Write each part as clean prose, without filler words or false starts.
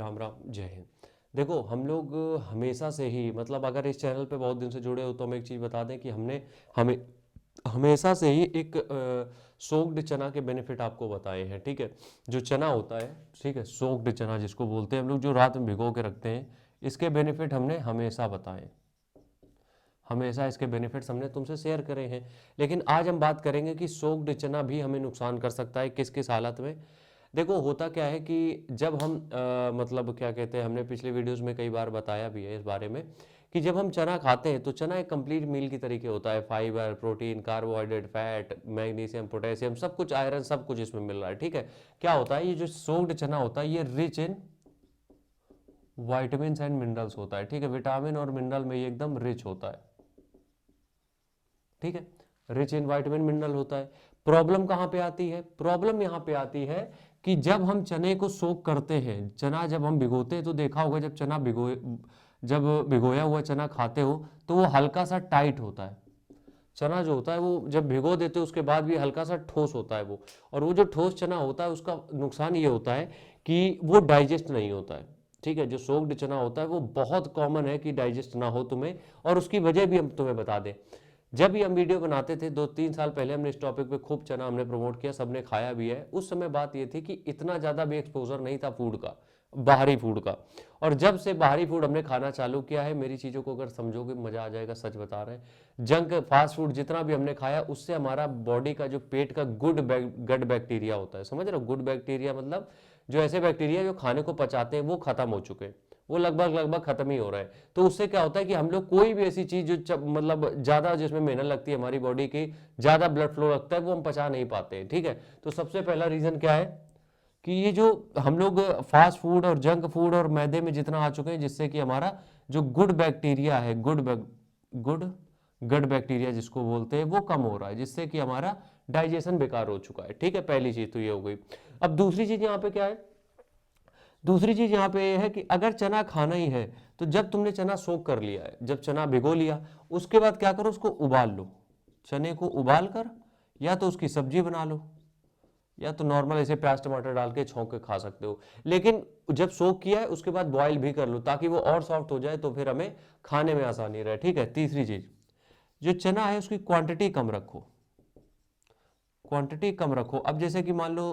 राम राम, जय हिंद। देखो हम लोग हमेशा से ही, मतलब अगर इस चैनल पे बहुत दिन से जुड़े हो तो हम एक चीज़ बता दें कि हमने हमें हमेशा से ही एक सोक्ड चना के बेनिफिट आपको बताए हैं। ठीक है, जो चना होता है, ठीक है, सोक्ड चना जिसको बोलते हैं हम लोग, जो रात में भिगो के रखते हैं, इसके बेनिफिट हमने हमेशा बताए, हमेशा इसके बेनिफिट्स हमने तुमसे शेयर करे हैं। लेकिन आज हम बात करेंगे कि सोक्ड चना भी हमें नुकसान कर सकता है, किस किस हालत में। देखो होता क्या है कि जब हम मतलब क्या कहते हैं, हमने पिछले वीडियोस में कई बार बताया भी है इस बारे में कि जब हम चना खाते हैं तो चना एक कंप्लीट मील की तरीके होता है। Fibre, protein, carbohydrate, fat, magnesium, potassium, सब कुछ, आयरन, सब कुछ इसमें मिल रहा है। ठीक है, क्या होता है, ये जो सोक्ड चना होता है ये rich in vitamin and minerals होता है। ठीक है, विटामिन और मिनरल में ये एकदम रिच होता है। ठीक है, रिच इन वाइटामिन मिनरल होता है। प्रॉब्लम कहाँ पे आती है? प्रॉब्लम यहाँ पे आती है कि जब हम चने को सोक करते हैं, चना जब हम भिगोते हैं तो देखा होगा जब चना जब भिगोया हुआ चना खाते हो तो वो हल्का सा टाइट होता है। चना जो होता है वो जब भिगो देते हो उसके बाद भी हल्का सा ठोस होता है वो। और वो जो ठोस चना होता है उसका नुकसान ये होता है कि वो डाइजेस्ट नहीं होता है। ठीक है, जो सोक्ड चना होता है वो बहुत कॉमन है कि डाइजेस्ट ना हो तुम्हें, और उसकी वजह भी हम तुम्हें बता दें। जब भी हम वीडियो बनाते थे 2-3 साल पहले, हमने इस टॉपिक पे खूब चना हमने प्रमोट किया, सबने खाया भी है। उस समय बात ये थी कि इतना ज़्यादा भी एक्सपोजर नहीं था फूड का, बाहरी फूड का। और जब से बाहरी फूड हमने खाना चालू किया है, मेरी चीज़ों को अगर समझोगे मज़ा आ जाएगा, सच बता रहे हैं। जंक फास्ट फूड जितना भी हमने खाया उससे हमारा बॉडी का जो पेट का गट बैक्टीरिया होता है, समझ रहे हो? गुड बैक्टीरिया मतलब जो ऐसे बैक्टीरिया जो खाने को पचाते हैं वो खत्म हो चुके हैं, वो लगभग लगभग खत्म ही हो रहा है। तो उससे क्या होता है कि हम लोग कोई भी ऐसी चीज जो मतलब ज्यादा जिसमें मेहनत लगती है हमारी बॉडी की, ज्यादा ब्लड फ्लो लगता है, वो हम पचा नहीं पाते हैं। ठीक है, तो सबसे पहला रीजन क्या है कि ये जो हम लोग फास्ट फूड और जंक फूड और मैदे में जितना आ चुके हैं, जिससे कि हमारा जो गुड बैक्टीरिया है, गुड गट बैक्टीरिया जिसको बोलते हैं, वो कम हो रहा है, जिससे कि हमारा डाइजेशन बेकार हो चुका है। ठीक है, पहली चीज तो ये हो गई। अब दूसरी चीज यहाँ पे क्या है? दूसरी चीज यहाँ पे ये है कि अगर चना खाना ही है तो जब तुमने चना सोक कर लिया है, जब चना भिगो लिया, उसके बाद क्या करो, उसको उबाल लो। चने को उबाल कर या तो उसकी सब्जी बना लो, या तो नॉर्मल ऐसे प्याज टमाटर डाल के छौंक के खा सकते हो। लेकिन जब सोक किया है उसके बाद बॉईल भी कर लो ताकि वो और सॉफ्ट हो जाए, तो फिर हमें खाने में आसानी रहे। ठीक है, तीसरी चीज, जो चना है उसकी क्वांटिटी कम रखो, क्वांटिटी कम रखो। अब जैसे कि मान लो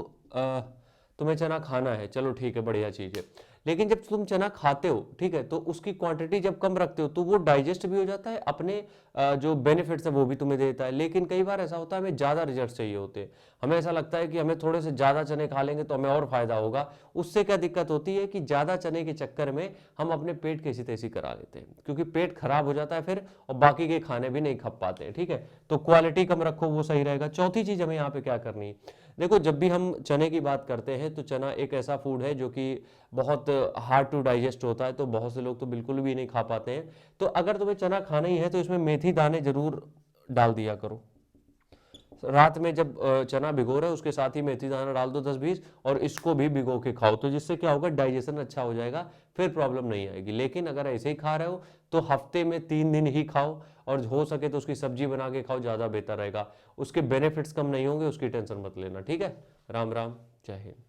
तुम्हें चना खाना है, चलो ठीक है, बढ़िया चीज है। लेकिन जब तुम चना खाते हो, ठीक है, तो उसकी क्वांटिटी जब कम रखते हो तो वो डाइजेस्ट भी हो जाता है, अपने जो बेनिफिट्स है वो भी तुम्हें देता है। लेकिन कई बार ऐसा होता है हमें ज़्यादा रिजल्ट चाहिए होते हैं, हमें ऐसा लगता है कि हमें थोड़े से ज़्यादा चने खा लेंगे तो हमें और फायदा होगा। उससे क्या दिक्कत होती है कि ज़्यादा चने के चक्कर में हम अपने पेट कैसी तैसी करा लेते हैं, क्योंकि पेट खराब हो जाता है फिर, और बाकी के खाने भी नहीं खप पाते हैं। ठीक है, तो क्वालिटी कम रखो, वो सही रहेगा। चौथी चीज़ हमें यहाँ पे क्या करनी है, देखो जब भी हम चने की बात करते हैं तो चना एक ऐसा फूड है जो कि बहुत हार्ड टू डाइजेस्ट होता है, तो बहुत से लोग तो बिल्कुल भी नहीं खा पाते हैं। तो अगर तुम्हें चना खाना ही है तो इसमें मेथी दाने जरूर डाल दिया करो। रात में जब चना भिगो रहे हो उसके साथ ही मेथी दाना डाल दो 10-20, और इसको भी भिगो के खाओ, तो जिससे क्या होगा, डाइजेशन अच्छा हो जाएगा, फिर प्रॉब्लम नहीं आएगी। लेकिन अगर ऐसे ही खा रहे हो तो हफ्ते में 3 दिन ही खाओ, और हो सके तो उसकी सब्जी बना के खाओ, ज़्यादा बेहतर रहेगा। उसके बेनिफिट्स कम नहीं होंगे, उसकी टेंशन मत लेना। ठीक है, राम राम, जय हिंद।